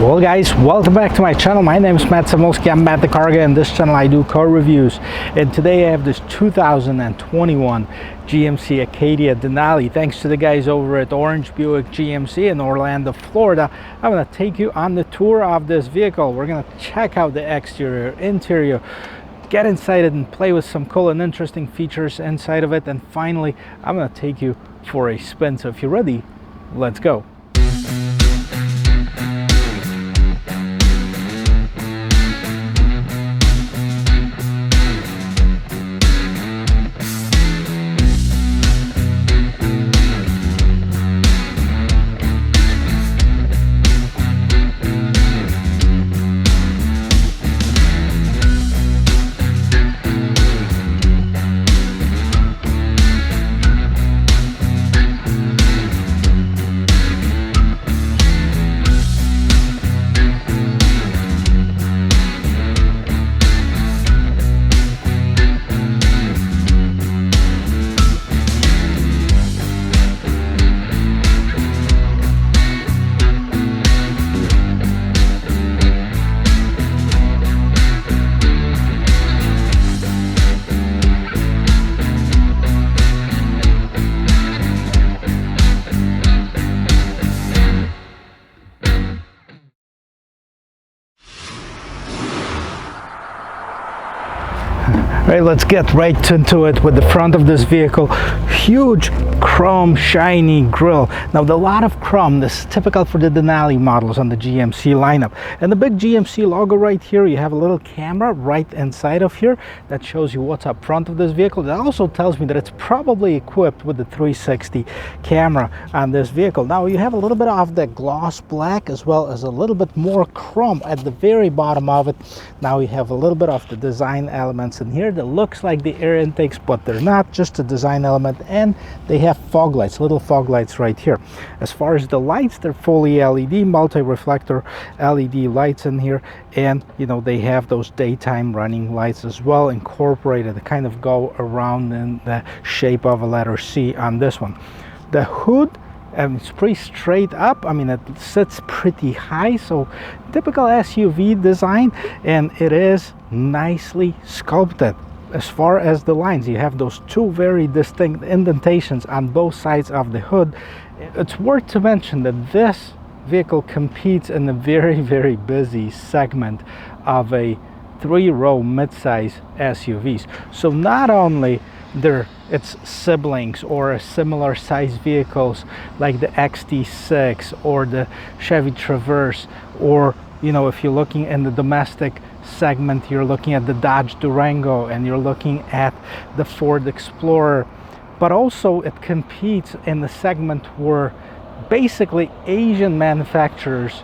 Well guys, welcome back to my channel. My name is Matt Samolsky. I'm Matt the Car Guy. In this channel I do car reviews, and today I have this 2021 GMC Acadia Denali. Thanks to the guys over at Orange Buick GMC in Orlando, Florida. I'm going to take you on the tour of this vehicle. We're going to check out the exterior, interior, get inside it and play with some cool and interesting features inside of it, and finally I'm going to take you for a spin. So if you're ready, let's go. Right, let's get right into it with the front of this vehicle. Huge chrome shiny grille. Now a lot of chrome, this is typical for the Denali models on the GMC lineup. And the big GMC logo right here, you have a little camera right inside of here that shows you what's up front of this vehicle. That also tells me that it's probably equipped with the 360 camera on this vehicle. Now you have a little bit of the gloss black as well as a little bit more chrome at the very bottom of it. Now you have a little bit of the design elements in here that looks like the air intakes, but they're not, just a design element, and they have fog lights, little fog lights right here. As far as the lights, they're fully LED, multi-reflector LED lights in here, and you know they have those daytime running lights as well incorporated to kind of go around in the shape of a letter C on this one. The hood, it's pretty straight up. I mean, it sits pretty high, so typical SUV design, and it is nicely sculpted. As far as the lines, you have those two very distinct indentations on both sides of the hood. It's worth to mention that this vehicle competes in a very busy segment of a three-row mid-size SUVs. So not only they're its siblings or similar size vehicles like the XT6 or the Chevy Traverse, or you know, if you're looking in the domestic segment, you're looking at the Dodge Durango and you're looking at the Ford Explorer, but also it competes in the segment where basically Asian manufacturers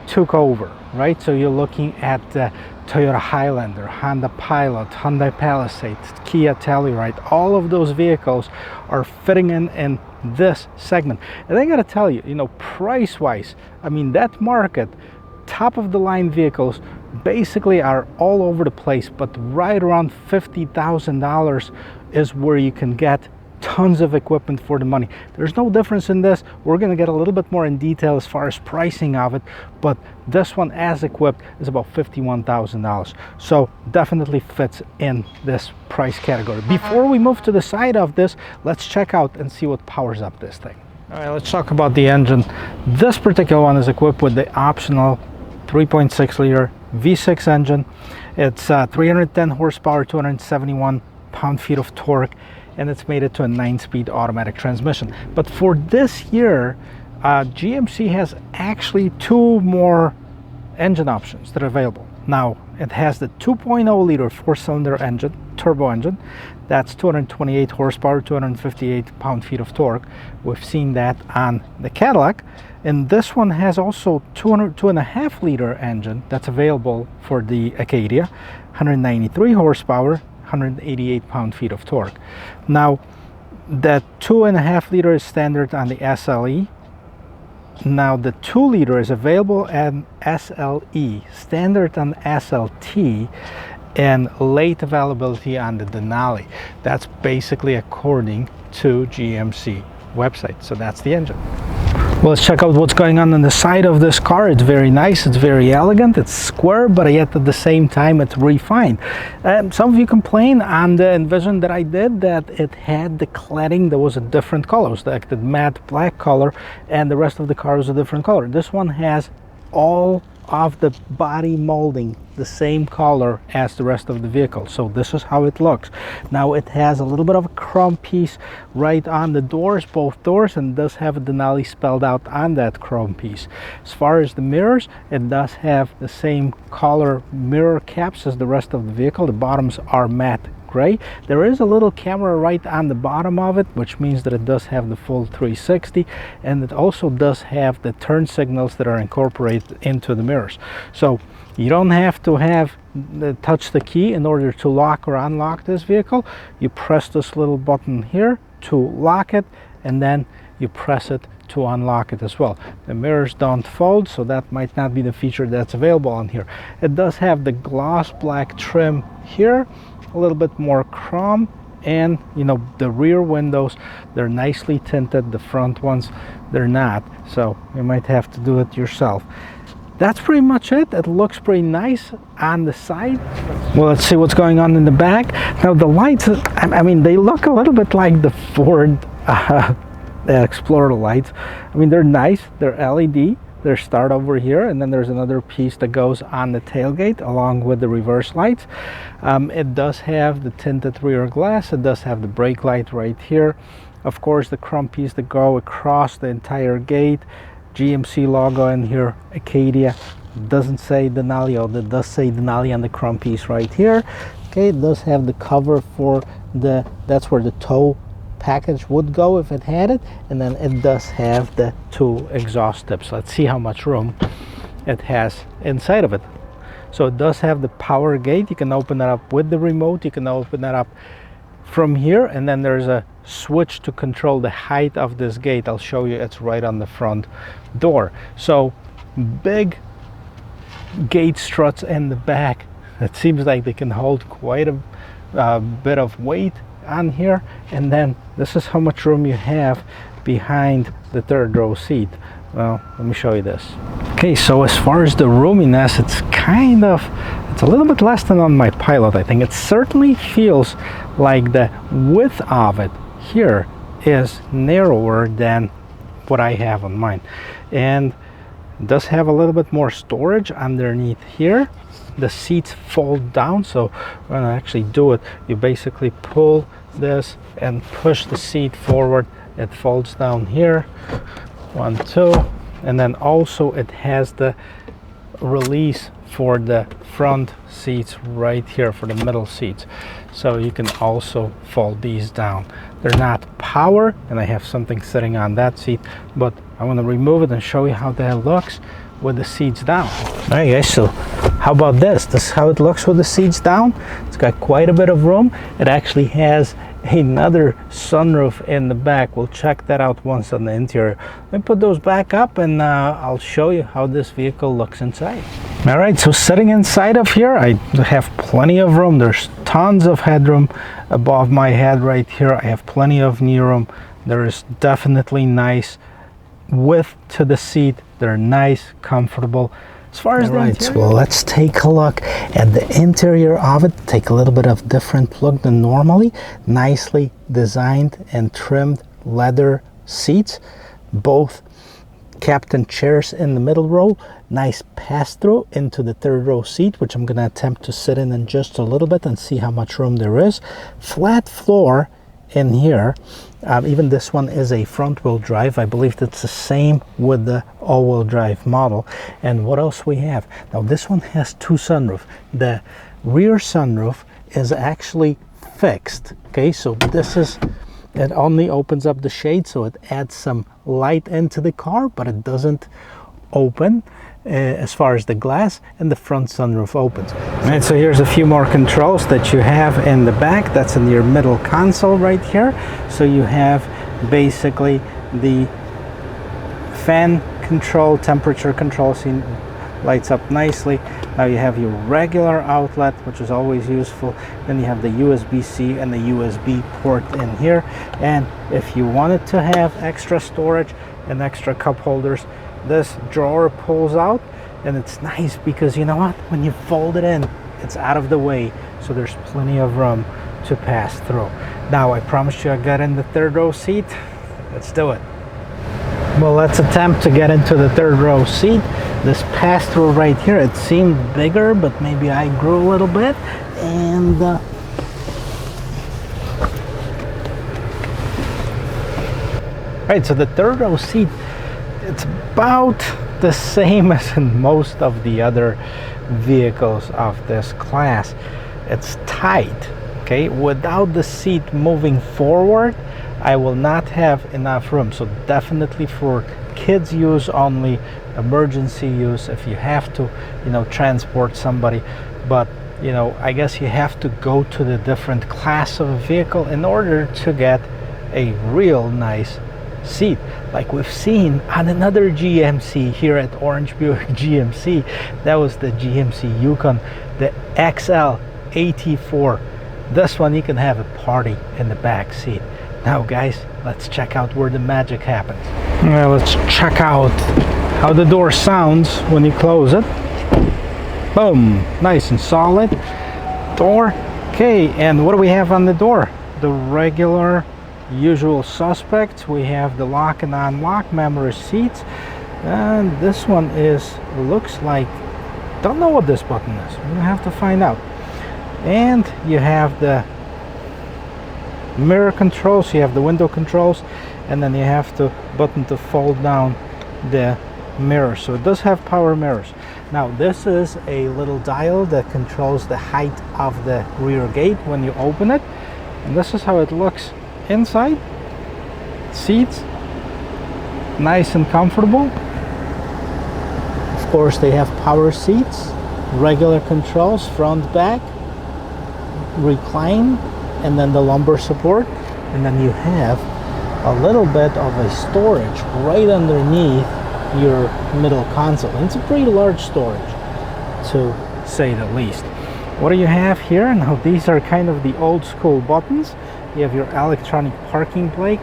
took over, right? So you're looking at Toyota Highlander, Honda Pilot, Hyundai Palisade, Kia Telluride. All of those vehicles are fitting in this segment. And I gotta tell you, you know, price wise, I mean, that market, top of the line vehicles basically are all over the place, but right around $50,000 is where you can get tons of equipment for the money. There's no difference in this. We're going to get a little bit more in detail as far as pricing of it, but this one as equipped is about $51,000, so definitely fits in this price category. Before we move to the side of this, let's check out and see what powers up this thing. All right, let's talk about the engine. This particular one is equipped with the optional 3.6 liter V6 engine. It's 310 horsepower, 271 pound-feet of torque, and it's made it to a 9-speed automatic transmission. But for this year, GMC has actually two more engine options that are available. Now, it has the 2.0 liter 4-cylinder engine, turbo engine. That's 228 horsepower, 258 pound-feet of torque. We've seen that on the Cadillac. And this one has also 2.5 liter engine that's available for the Acadia, 193 horsepower, 188 pound-feet of torque. Now, that 2.5 liter is standard on the SLE. Now, the 2 liter is available on SLE, standard on SLT, and late availability on the Denali. That's basically according to GMC website. So that's the engine. Well, let's check out what's going on the side of this car. It's very nice, it's very elegant, it's square, but yet at the same time it's refined. Some of you complained on the Envision that I did that it had the cladding that was a different color. It was like the matte black color, and the rest of the car was a different color. This one has all of the body molding the same color as the rest of the vehicle. So this is how it looks. Now it has a little bit of a chrome piece right on the doors, both doors, and does have a Denali spelled out on that chrome piece. As far as the mirrors, it does have the same color mirror caps as the rest of the vehicle. The bottoms are matte gray. There is a little camera right on the bottom of it, which means that it does have the full 360, and it also does have the turn signals that are incorporated into the mirrors. So you don't have to touch the key in order to lock or unlock this vehicle. You press this little button here to lock it, and then you press it to unlock it as well. The mirrors don't fold, so that might not be the feature that's available on here. It does have the gloss black trim here, a little bit more chrome, and you know, the rear windows, they're nicely tinted. The front ones, they're not, so you might have to do it yourself. That's pretty much it. It looks pretty nice on the side. Well, let's see what's going on in the back. Now the lights, I mean, they look a little bit like the Ford Explorer lights. I mean, they're nice, they're LED. There's start over here, and then there's another piece that goes on the tailgate along with the reverse lights. It does have the tinted rear glass. It does have the brake light right here. Of course, the chrome piece that go across the entire gate. GMC logo in here, Acadia. Doesn't say Denali, although it does say Denali on the chrome piece right here. Okay, it does have the cover for that's where the tow package would go if it had it, and then it does have the 2 exhaust tips. Let's see how much room it has inside of it. So it does have the power gate. You can open it up with the remote. You can open it up from here, and then there's a switch to control the height of this gate. I'll show you, it's right on the front door. So big gate struts in the back. It seems like they can hold quite a bit of weight on here, and then this is how much room you have behind the third row seat. Well, let me show you this. Okay, so as far as the roominess, it's a little bit less than on my Pilot. I think it certainly feels like the width of it here is narrower than what I have on mine, and it does have a little bit more storage underneath here. The seats fold down, so when I actually do it, you basically pull this and push the seat forward. It folds down here, 1, 2, and then also it has the release for the front seats right here, for the middle seats, so you can also fold these down. They're not power, and I have something sitting on that seat, but I want to remove it and show you how that looks with the seats down. All right guys, so how about this? This is how it looks with the seats down. It's got quite a bit of room. It actually has another sunroof in the back. We'll check that out once on the interior. Let me put those back up, and I'll show you how this vehicle looks inside. All right, so sitting inside of here, I have plenty of room. There's tons of headroom above my head right here. I have plenty of knee room. There is definitely nice width to the seat. They're nice, comfortable. As far as the interior, well, let's take a look at the interior of it. Take a little bit of different look than normally. Nicely designed and trimmed leather seats, both captain chairs in the middle row. Nice pass-through into the third row seat, which I'm going to attempt to sit in just a little bit and see how much room there is. Flat floor in here. Even this one is a front-wheel drive. I believe that's the same with the all-wheel drive model. And what else we have? Now this one has 2 sunroofs. The rear sunroof is actually fixed. Okay, so this is, it only opens up the shade, so it adds some light into the car, but it doesn't open as far as the glass, and the front sunroof opens. And so here's a few more controls that you have in the back. That's in your middle console right here. So you have basically the fan control, temperature control, lights up nicely. Now you have your regular outlet, which is always useful. Then you have the USB-C and the USB port in here. And if you wanted to have extra storage, and extra cup holders. This drawer pulls out, and it's nice because you know what, when you fold it in, it's out of the way, so there's plenty of room to pass through. Now I promised you I got in the third row seat. Let's do it. Well, let's attempt to get into the third row seat. This pass-through right here, it seemed bigger, but maybe I grew a little bit. And right, so the third row seat, it's about the same as in most of the other vehicles of this class. It's tight, okay? Without the seat moving forward, I will not have enough room. So definitely for kids use only, emergency use if you have to, you know, transport somebody. But you know, I guess you have to go to the different class of a vehicle in order to get a real nice seat, like we've seen on another GMC here at Orange Buick GMC. That was the GMC Yukon, the XL84. This one you can have a party in the back seat. Now guys, let's check out where the magic happens. Well, let's check out how the door sounds when you close it. Boom, nice and solid door. Okay, and what do we have on the door? The regular usual suspects. We have the lock and unlock memory seats, and this one looks like, don't know what this button is, we're gonna have to find out. And you have the mirror controls, you have the window controls, and then you have the button to fold down the mirror. So it does have power mirrors. Now this is a little dial that controls the height of the rear gate when you open it, and this is how it looks inside. Seats, nice and comfortable. Of course they have power seats, regular controls, front, back, recline, and then the lumbar support, and then you have a little bit of a storage right underneath your middle console. And it's a pretty large storage, to say the least. What do you have here? Now these are kind of the old school buttons. You have your electronic parking brake,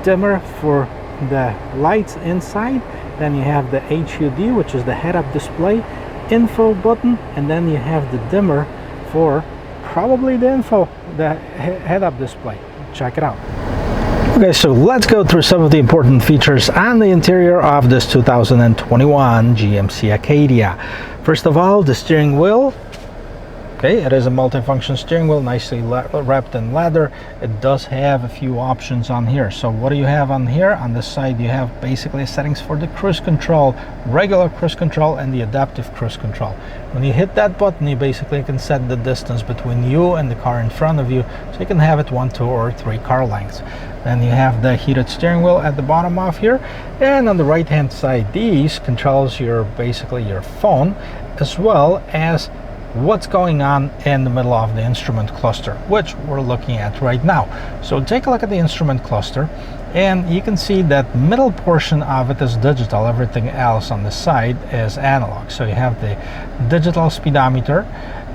dimmer for the lights inside, then you have the HUD, which is the head-up display, info button, and then you have the dimmer for probably the info, the head-up display. Check it out. Okay, so let's go through some of the important features on the interior of this 2021 GMC Acadia. First of all, the steering wheel. Okay, it is a multifunction steering wheel, nicely wrapped in leather. It does have a few options on here. So what do you have on here? On this side you have basically settings for the cruise control, regular cruise control, and the adaptive cruise control. When you hit that button, you basically can set the distance between you and the car in front of you, so you can have it 1, 2, or 3 car lengths. Then you have the heated steering wheel at the bottom of here, and on the right hand side, these controls basically your phone, as well as what's going on in the middle of the instrument cluster, which we're looking at right now. So take a look at the instrument cluster, and you can see that middle portion of it is digital. Everything else on the side is analog. So you have the digital speedometer,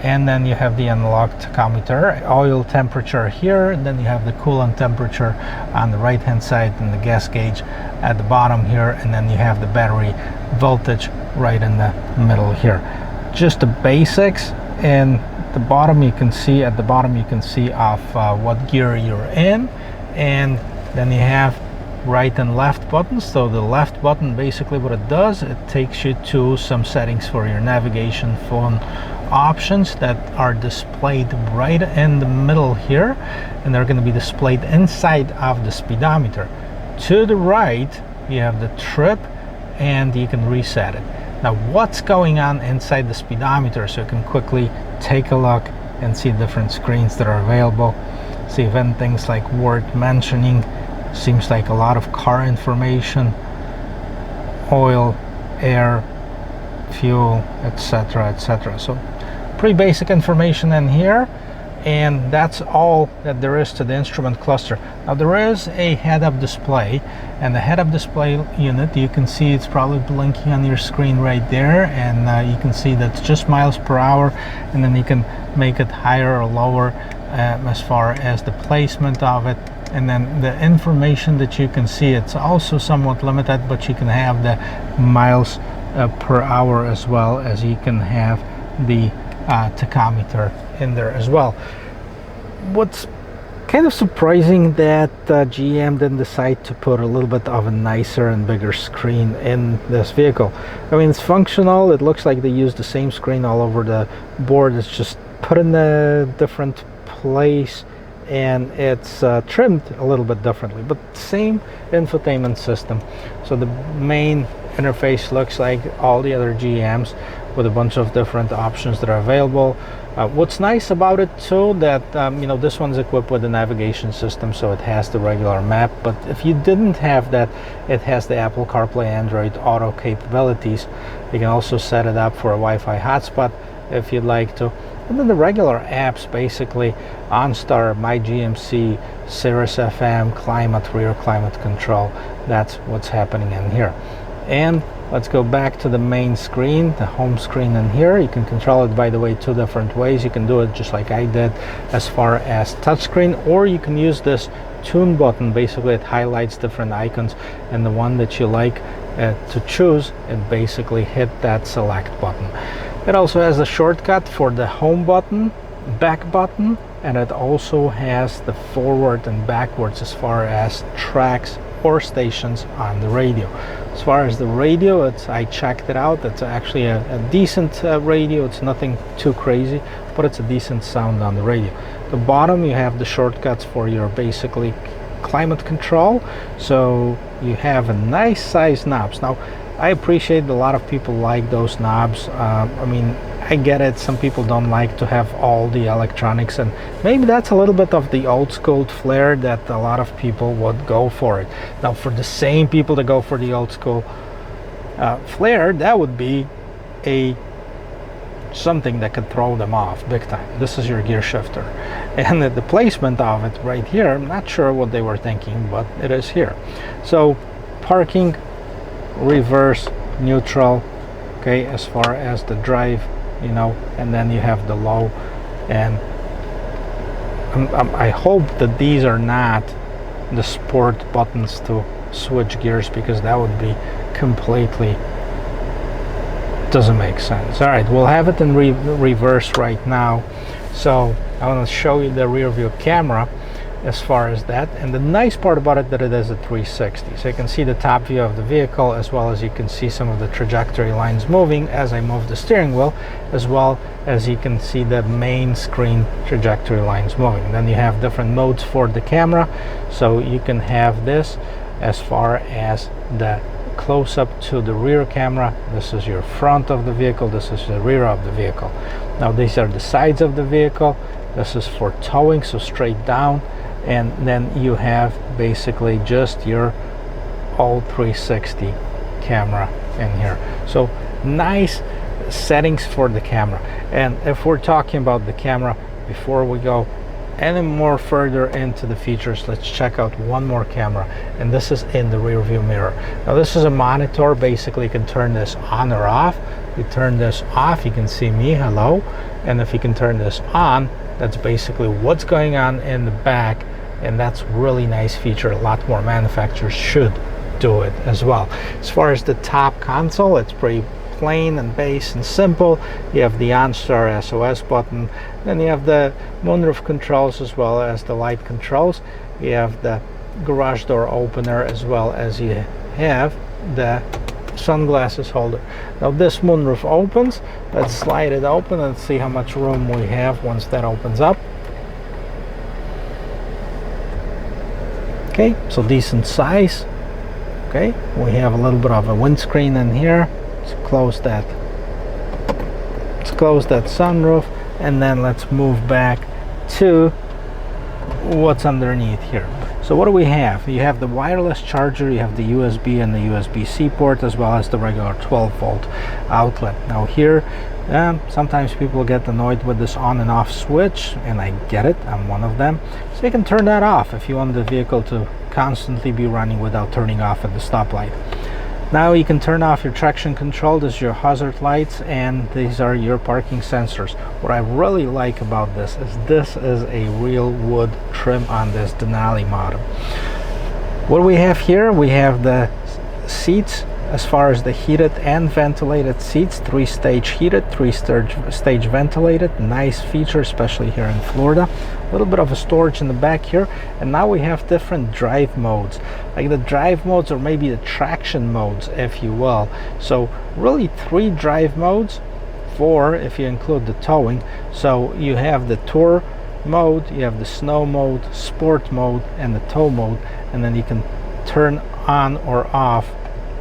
and then you have the analog tachometer, oil temperature here, and then you have the coolant temperature on the right hand side, and the gas gauge at the bottom here, and then you have the battery voltage right in the middle here. Just the basics. And the bottom you can see, at the bottom you can see of what gear you're in, and then you have right and left buttons. So the left button, basically what it does, it takes you to some settings for your navigation, phone options that are displayed right in the middle here, and they're going to be displayed inside of the speedometer. To the right you have the trip, and you can reset it. Now what's going on inside the speedometer, so you can quickly take a look and see different screens that are available. See if anything's like worth mentioning. Seems like a lot of car information, oil, air, fuel, etc, etc. So pretty basic information in here, and that's all that there is to the instrument cluster. Now there is a head-up display, and the head-up display unit, you can see it's probably blinking on your screen right there, and you can see that's just miles per hour, and then you can make it higher or lower as far as the placement of it. And then the information that you can see, it's also somewhat limited, but you can have the miles per hour, as well as you can have the tachometer in there as well. What's kind of surprising that GM didn't decide to put a little bit of a nicer and bigger screen in this vehicle. I mean, it's functional. It looks like they used the same screen all over the board. It's just put in a different place, and it's trimmed a little bit differently, but same infotainment system. So the main interface looks like all the other GMs, with a bunch of different options that are available. What's nice about it too, that you know, this one's equipped with a navigation system, so it has the regular map, but if you didn't have that, it has the Apple CarPlay, Android Auto capabilities. You can also set it up for a Wi-Fi hotspot if you'd like to. And then the regular apps, basically OnStar, My GMC, Sirius FM, climate, rear climate control. That's what's happening in here. And let's go back to the main screen, the home screen in here. You can control it, by the way, two different ways. You can do it just like I did as far as touchscreen, or you can use this tune button. Basically, it highlights different icons, and the one that you like to choose, it basically hit that select button. It also has a shortcut for the home button, back button, and it also has the forward and backwards as far as tracks or stations on the radio. As far as the radio, I checked it out. It's actually a decent radio. It's nothing too crazy, but it's a decent sound on the radio. The bottom, you have the shortcuts for your basically climate control. So you have a nice size knobs. Now, I appreciate a lot of people like those knobs. I mean, I get it. Some people don't like to have all the electronics, and maybe that's a little bit of the old school flair that a lot of people would go for it. Now, for the same people that go for the old school flair, that would be something that could throw them off big time. This is your gear shifter, and the placement of it right here, I'm not sure what they were thinking, but it is here. So parking, reverse, neutral, okay, as far as the drive, you know, and then you have the low. And I hope that these are not the sport buttons to switch gears, because that would be completely, doesn't make sense. All right, we'll have it in reverse right now. So I want to show you the rear view camera as far as that. And the nice part about it, that it is a 360, so you can see the top view of the vehicle, as well as you can see some of the trajectory lines moving as I move the steering wheel, as well as you can see the main screen trajectory lines moving. Then you have different modes for the camera, so you can have this as far as the close-up to the rear camera. This is your front of the vehicle, this is the rear of the vehicle. Now these are the sides of the vehicle. This is for towing, so straight down. And then you have basically just your all 360 camera in here. So nice settings for the camera. And if we're talking about the camera, before we go any more further into the features, let's check out one more camera, and this is in the rear view mirror. Now this is a monitor. Basically you can turn this on or off. You turn this off, you can see me, hello. And if you can turn this on, that's basically what's going on in the back, and that's really nice feature. A lot more manufacturers should do it as well. As far as the top console, it's pretty plain and base and simple. You have the OnStar SOS button, then you have the moonroof controls as well as the light controls. You have the garage door opener, as well as you have the sunglasses holder. Now this moonroof opens. Let's slide it open and see how much room we have once that opens up. Okay, so decent size. Okay, we have a little bit of a windscreen in here. Let's close that. Let's close that sunroof, and then let's move back to what's underneath here. So what do we have? You have the wireless charger, you have the USB and the USB-C port, as well as the regular 12-volt outlet. Now here, sometimes people get annoyed with this on and off switch, and I get it, I'm one of them. So you can turn that off if you want the vehicle to constantly be running without turning off at the stoplight. Now you can turn off your traction control. This is your hazard lights, and these are your parking sensors. What I really like about this is a real wood trim on this Denali model. What do we have here? We have the seats. As far as the heated and ventilated seats, 3-stage heated, 3-stage ventilated. Nice feature, especially here in Florida. A little bit of a storage in the back here. And now we have different drive modes, like the drive modes, or maybe the traction modes, if you will. So really 3 drive modes, 4 if you include the towing. So you have the tour mode, you have the snow mode, sport mode, and the tow mode. And then you can turn on or off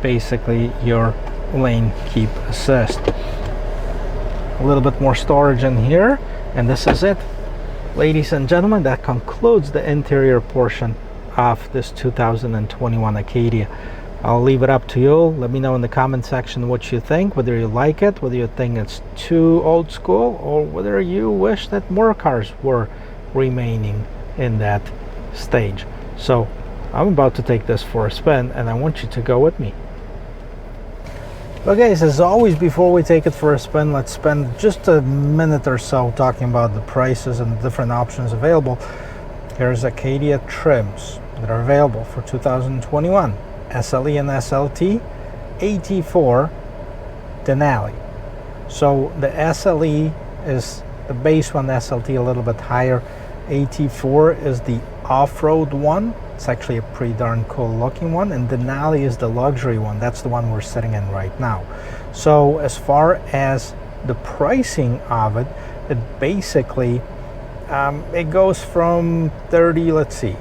basically your lane keep assist. A little bit more storage in here, and this is it, ladies and gentlemen. That concludes the interior portion of this 2021 Acadia. I'll leave it up to you. Let me know in the comment section what you think, whether you like it, whether you think it's too old school, or whether you wish that more cars were remaining in that stage. So I'm about to take this for a spin, and I want you to go with me. Well guys, as always, before we take it for a spin, let's spend just a minute or so talking about the prices and the different options available. Here's Acadia trims that are available for 2021. SLE and SLT, 84 Denali. So the SLE is the base one, the SLT a little bit higher. 84 is the off-road one. It's actually a pretty darn cool looking one, and Denali is the luxury one. That's the one we're sitting in right now. So as far as the pricing of it, it basically it goes from 30, let's see.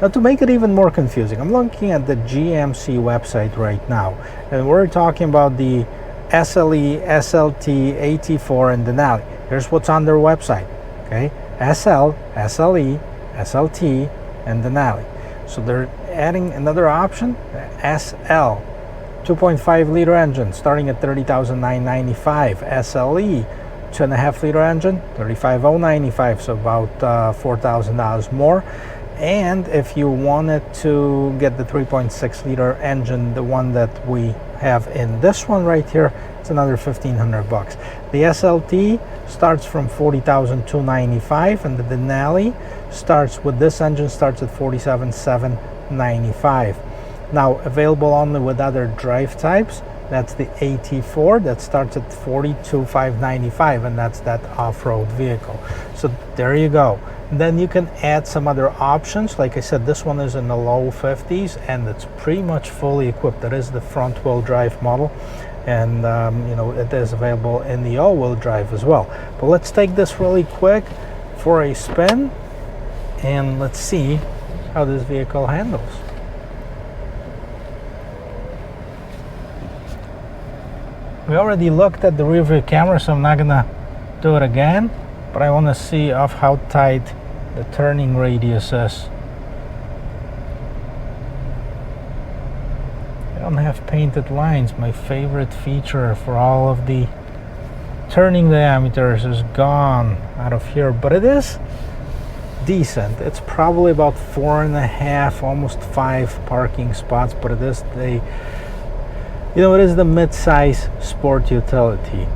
Now, to make it even more confusing, I'm looking at the GMC website right now, and we're talking about the SLE, SLT, 84, and Denali. Here's what's on their website. Okay, SL, SLE, SLT, and Denali. So they're adding another option, SL, 2.5 liter engine starting at $30,995. SLE, 2.5 liter engine, $35,095, so about $4,000 more. And if you wanted to get the 3.6 liter engine, the one that we have in this one right here, it's another $1,500. The SLT starts from $40,295, and the Denali starts with this engine starts at $47,795. Now available only with other drive types. That's the 84 that starts at $42,595, and that's that off-road vehicle. So there you go. Then you can add some other options. Like I said, this one is in the low 50s, and it's pretty much fully equipped. That is the front-wheel drive model, and you know, it is available in the all-wheel drive as well. But let's take this really quick for a spin, and let's see how this vehicle handles. We already looked at the rear view camera, so I'm not gonna do it again, but I want to see of how tight the turning radius is. I don't have painted lines. My favorite feature for all of the turning diameters is gone out of here, but it is decent. It's probably about 4.5, almost 5 parking spots, but it is the, you know, it is the mid-size sport utility.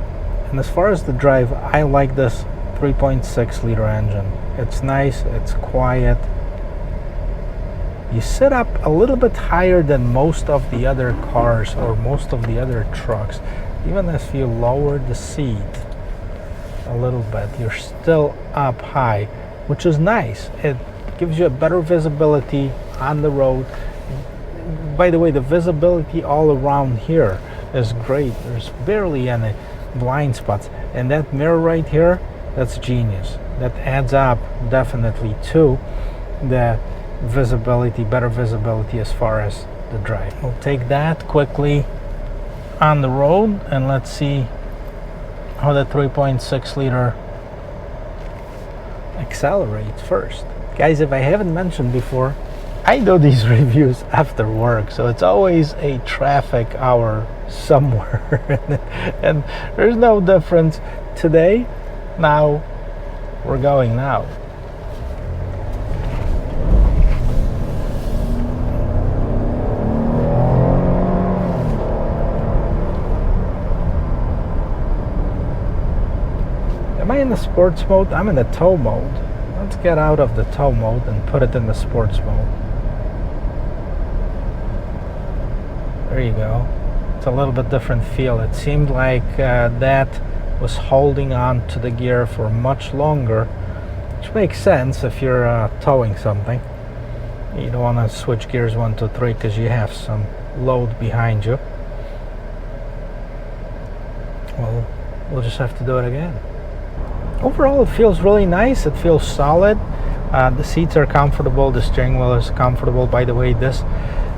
And as far as the drive, I like this 3.6 liter engine. It's nice, it's quiet. You sit up a little bit higher than most of the other cars or most of the other trucks. Even if you lower the seat a little bit, you're still up high, which is nice. It gives you a better visibility on the road. By the way, the visibility all around here is great. There's barely any blind spots, and that mirror right here, that's genius. That adds up definitely to the visibility, better visibility as far as the drive. We'll take that quickly on the road, and let's see how the 3.6 liter accelerates first. Guys, if I haven't mentioned before, I do these reviews after work, so it's always a traffic hour somewhere. And there's no difference today. Now we're going now. Am I in the sports mode? I'm in the tow mode. Let's get out of the tow mode and put it in the sports mode. There you go. It's a little bit different feel. It seemed like that was holding on to the gear for much longer, which makes sense if you're towing something. You don't want to switch gears 1, 2, 3 because you have some load behind you. Well, we'll just have to do it again. Overall, it feels really nice. It feels solid. The seats are comfortable. The steering wheel is comfortable. By the way, this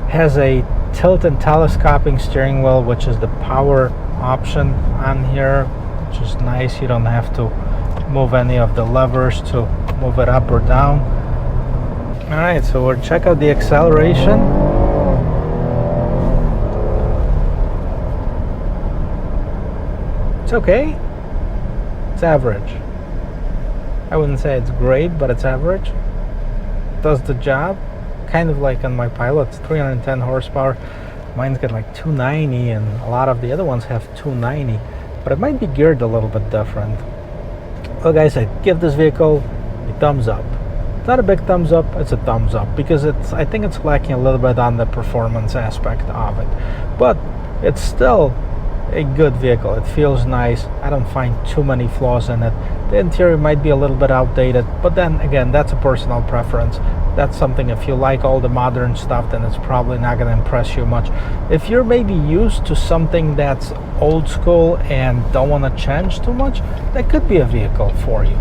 has a tilt and telescoping steering wheel, which is the power option on here, which is nice. You don't have to move any of the levers to move it up or down. All right, so we'll check out the acceleration. It's okay. It's average. I wouldn't say it's great, but it's average. Does the job. Kind of like on my Pilot, it's 310 horsepower. Mine's got like 290, and a lot of the other ones have 290, but it might be geared a little bit different. Well, guys, I give this vehicle a thumbs up. It's not a big thumbs up, it's a thumbs up, because I think it's lacking a little bit on the performance aspect of it, but it's still a good vehicle. It feels nice. I don't find too many flaws in it. The interior might be a little bit outdated, but then again, that's a personal preference. That's something, if you like all the modern stuff, then it's probably not going to impress you much. If you're maybe used to something that's old school and don't want to change too much, that could be a vehicle for you.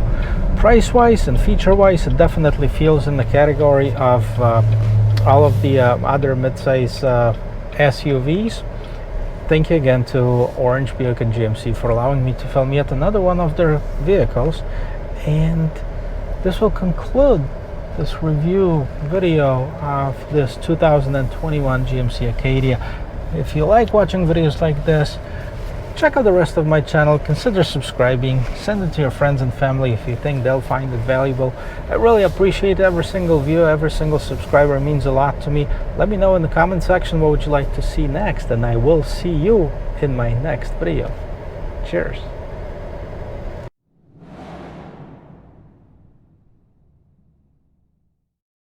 Price wise and feature wise, it definitely feels in the category of all of the other midsize SUVs. Thank you again to Orange, Buick and GMC for allowing me to film yet another one of their vehicles, and this will conclude this review video of this 2021 GMC Acadia. If you like watching videos like this, check out the rest of my channel. Consider subscribing. Send it to your friends and family if you think they'll find it valuable. I really appreciate every single view, every single subscriber. It means a lot to me. Let me know in the comment section what would you like to see next, and I will see you in my next video. Cheers.